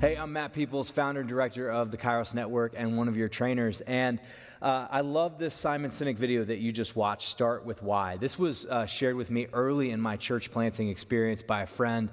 Hey, I'm Matt Peeples, founder and director of the Kairos Network and one of your trainers. And I love this Simon Sinek video that you just watched, Start With Why. This was shared with me early in my church planting experience by a friend,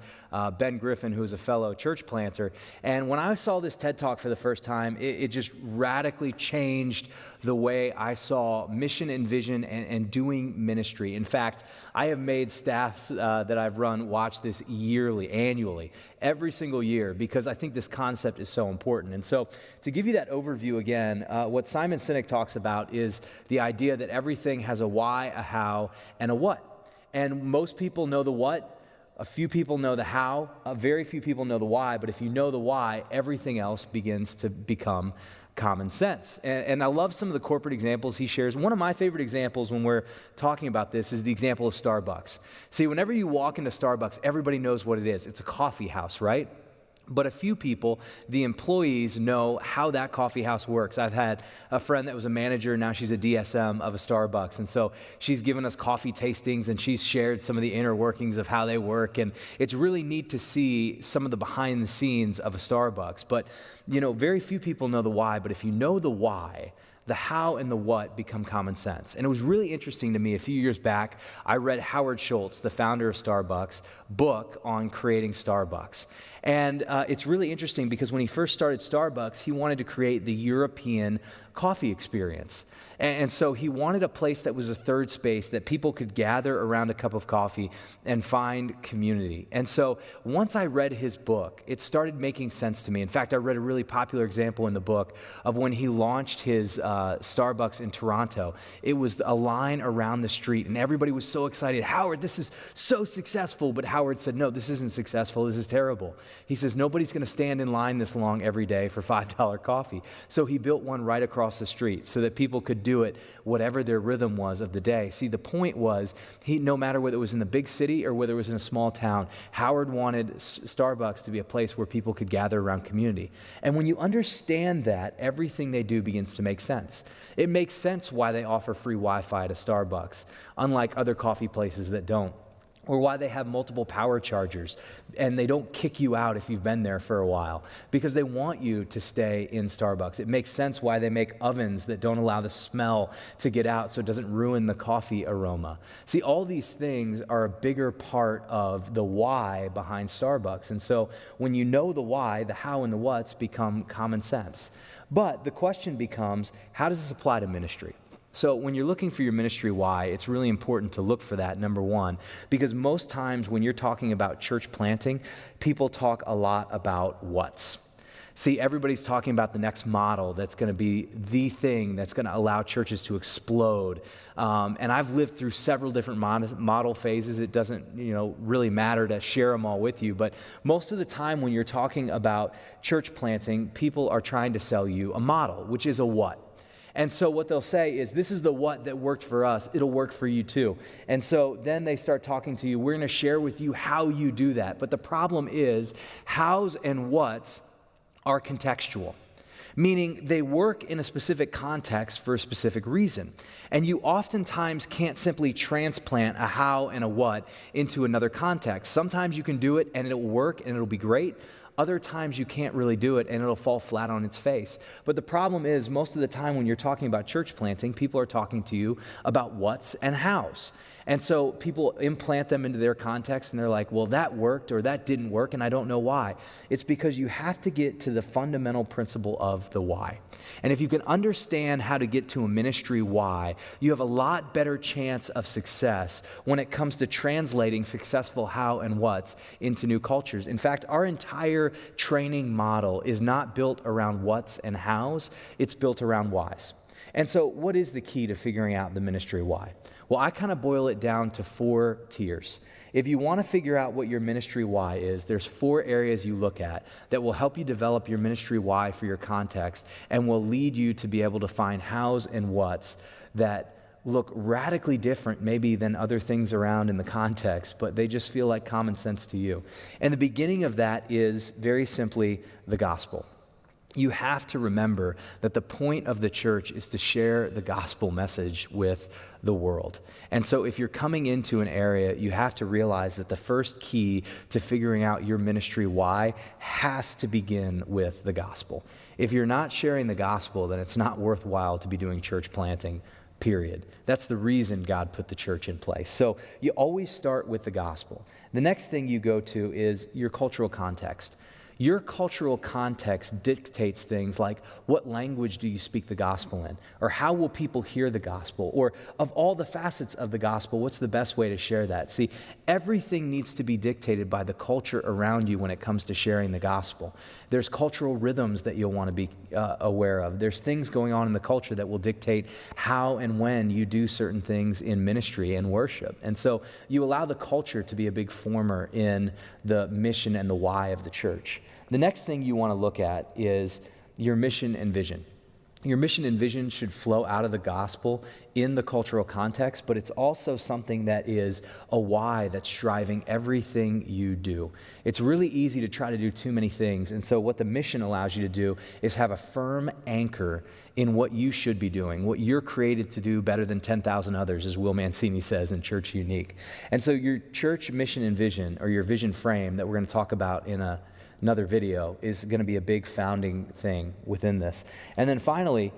Ben Griffin, who is a fellow church planter. And when I saw this TED Talk for the first time, it just radically changed the way I saw mission and vision and doing ministry. In fact, I have made staffs that I've run watch this annually, every single year, because I think this concept is so important. And so to give you that overview again, what Simon Sinek talks about is the idea that everything has a why, a how, and a what. And most people know the what, a few people know the how, very few people know the why, but if you know the why, everything else begins to become common sense. And I love some of the corporate examples he shares. One of my favorite examples when we're talking about this is the example of Starbucks. See, whenever you walk into Starbucks, everybody knows what it is. It's a coffee house, right? But a few people, the employees, know how that coffee house works. I've had a friend that was a manager, now she's a DSM of a Starbucks. And so she's given us coffee tastings and she's shared some of the inner workings of how they work. And it's really neat to see some of the behind the scenes of a Starbucks. But, you know, very few people know the why. But if you know the why, the how and the what become common sense. And it was really interesting to me. A few years back, I read Howard Schultz, the founder of Starbucks, book on creating Starbucks. And it's really interesting because when he first started Starbucks, he wanted to create the European coffee experience. And so he wanted a place that was a third space that people could gather around a cup of coffee and find community. And so once I read his book, it started making sense to me. In fact, I read a really popular example in the book of when he launched his Starbucks in Toronto. It was a line around the street, and everybody was so excited. Howard, this is so successful. But Howard said, no, this isn't successful. This is terrible. He says, nobody's going to stand in line this long every day for $5 coffee. So he built one right across the street so that people could do it whatever their rhythm was of the day. See, the point was, no matter whether it was in the big city or whether it was in a small town, Howard wanted Starbucks to be a place where people could gather around community. And when you understand that, everything they do begins to make sense. It makes sense why they offer free Wi-Fi at a Starbucks, unlike other coffee places that don't. Or why they have multiple power chargers and they don't kick you out if you've been there for a while, because they want you to stay in Starbucks. It makes sense why they make ovens that don't allow the smell to get out so it doesn't ruin the coffee aroma. See, all these things are a bigger part of the why behind Starbucks. And so when you know the why, the how and the what's become common sense. But the question becomes, how does this apply to ministry? So when you're looking for your ministry why, it's really important to look for that, number one, because most times when you're talking about church planting, people talk a lot about what's. See, everybody's talking about the next model that's going to be the thing that's going to allow churches to explode. And I've lived through several different model phases. It doesn't, really matter to share them all with you. But most of the time when you're talking about church planting, people are trying to sell you a model, which is a what. And so what they'll say is, this is the what that worked for us. It'll work for you too. And so then they start talking to you. We're going to share with you how you do that. But the problem is, hows and whats are contextual, meaning they work in a specific context for a specific reason. And you oftentimes can't simply transplant a how and a what into another context. Sometimes you can do it and it'll work and it'll be great. Other times you can't really do it and it'll fall flat on its face. But the problem is, most of the time when you're talking about church planting, people are talking to you about what's and how's. And so people implant them into their context and they're like, well, that worked or that didn't work and I don't know why. It's because you have to get to the fundamental principle of the why. And if you can understand how to get to a ministry why, you have a lot better chance of success when it comes to translating successful how and what's into new cultures. In fact, our entire training model is not built around what's and how's, it's built around why's. And so what is the key to figuring out the ministry why? Well, I kind of boil it down to 4 tiers. If you want to figure out what your ministry why is, there's 4 areas you look at that will help you develop your ministry why for your context and will lead you to be able to find hows and whats that look radically different maybe than other things around in the context, but they just feel like common sense to you. And the beginning of that is very simply the gospel. you have to remember that the point of the church is to share the gospel message with the world. And so if you're coming into an area, you have to realize that the first key to figuring out your ministry why has to begin with the gospel. If you're not sharing the gospel, then it's not worthwhile to be doing church planting, period. That's the reason God put the church in place. So you always start with the gospel. The next thing you go to is your cultural context. Your cultural context dictates things like what language do you speak the gospel in? Or how will people hear the gospel? Or of all the facets of the gospel, what's the best way to share that? See, everything needs to be dictated by the culture around you when it comes to sharing the gospel. There's cultural rhythms that you'll want to be aware of. There's things going on in the culture that will dictate how and when you do certain things in ministry and worship. And so you allow the culture to be a big former in the mission and the why of the church. The next thing you want to look at is your mission and vision. Your mission and vision should flow out of the gospel in the cultural context, but it's also something that is a why that's driving everything you do. It's really easy to try to do too many things, and so what the mission allows you to do is have a firm anchor in what you should be doing, what you're created to do better than 10,000 others, as Will Mancini says in Church Unique. And so your church mission and vision, or your vision frame that we're going to talk about in another video, is going to be a big founding thing within this. And then finally,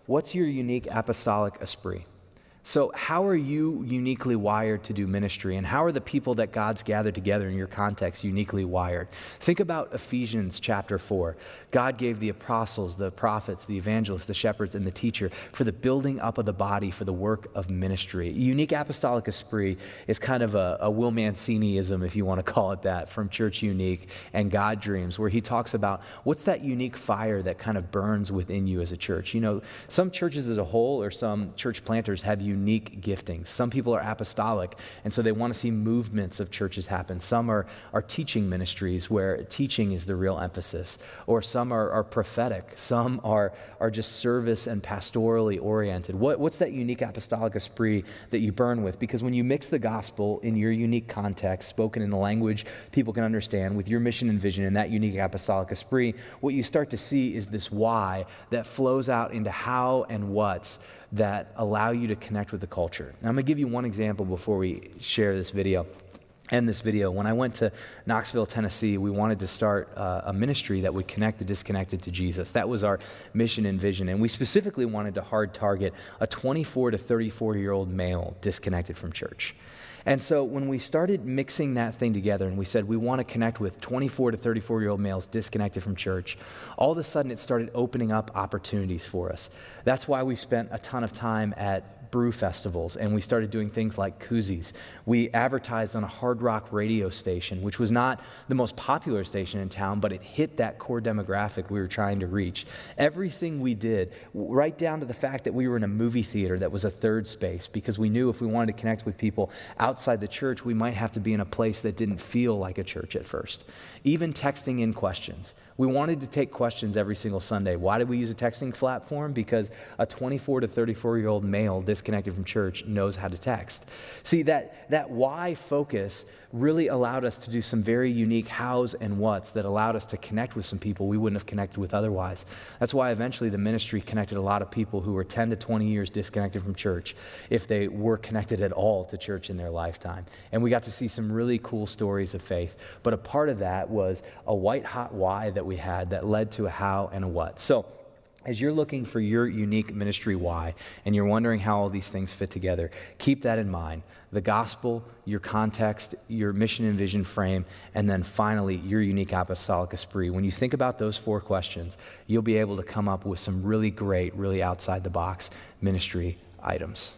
what's your unique apostolic esprit? So how are you uniquely wired to do ministry, and how are the people that God's gathered together in your context uniquely wired? Think about Ephesians chapter 4. God gave the apostles, the prophets, the evangelists, the shepherds, and the teacher for the building up of the body for the work of ministry. Unique apostolic esprit is kind of a Will Manciniism, if you want to call it that, from Church Unique and God Dreams, where he talks about what's that unique fire that kind of burns within you as a church. You know, some churches as a whole, or some church planters, have unique giftings. Some people are apostolic, and so they want to see movements of churches happen. Some are teaching ministries where teaching is the real emphasis, or some are prophetic. Some are just service and pastorally oriented. What's that unique apostolic esprit that you burn with? Because when you mix the gospel in your unique context, spoken in the language people can understand, with your mission and vision and that unique apostolic esprit, what you start to see is this why that flows out into how and what's that allow you to connect with the culture. Now, I'm going to give you one example before we share this video. When I went to Knoxville, Tennessee, we wanted to start a ministry that would connect the disconnected to Jesus. That was our mission and vision. And we specifically wanted to hard target a 24 to 34-year-old male disconnected from church. And so when we started mixing that thing together and we said we want to connect with 24 to 34-year-old males disconnected from church, all of a sudden it started opening up opportunities for us. That's why we spent a ton of time at brew festivals, and we started doing things like koozies. We advertised on a hard rock radio station, which was not the most popular station in town, but it hit that core demographic we were trying to reach. Everything we did, right down to the fact that we were in a movie theater that was a third space, because we knew if we wanted to connect with people outside the church, we might have to be in a place that didn't feel like a church at first. Even texting in questions. We wanted to take questions every single Sunday. Why did we use a texting platform? Because a 24 to 34-year-old male disconnected from church knows how to text. See, that why focus really allowed us to do some very unique hows and whats that allowed us to connect with some people we wouldn't have connected with otherwise. That's why eventually the ministry connected a lot of people who were 10 to 20 years disconnected from church, if they were connected at all to church in their lifetime. And we got to see some really cool stories of faith. But a part of that was a white-hot why that we had that led to a how and a what. So as you're looking for your unique ministry why, and you're wondering how all these things fit together, keep that in mind. The gospel, your context, your mission and vision frame, and then finally, your unique apostolic esprit. When you think about those four questions, you'll be able to come up with some really great, really outside the box ministry items.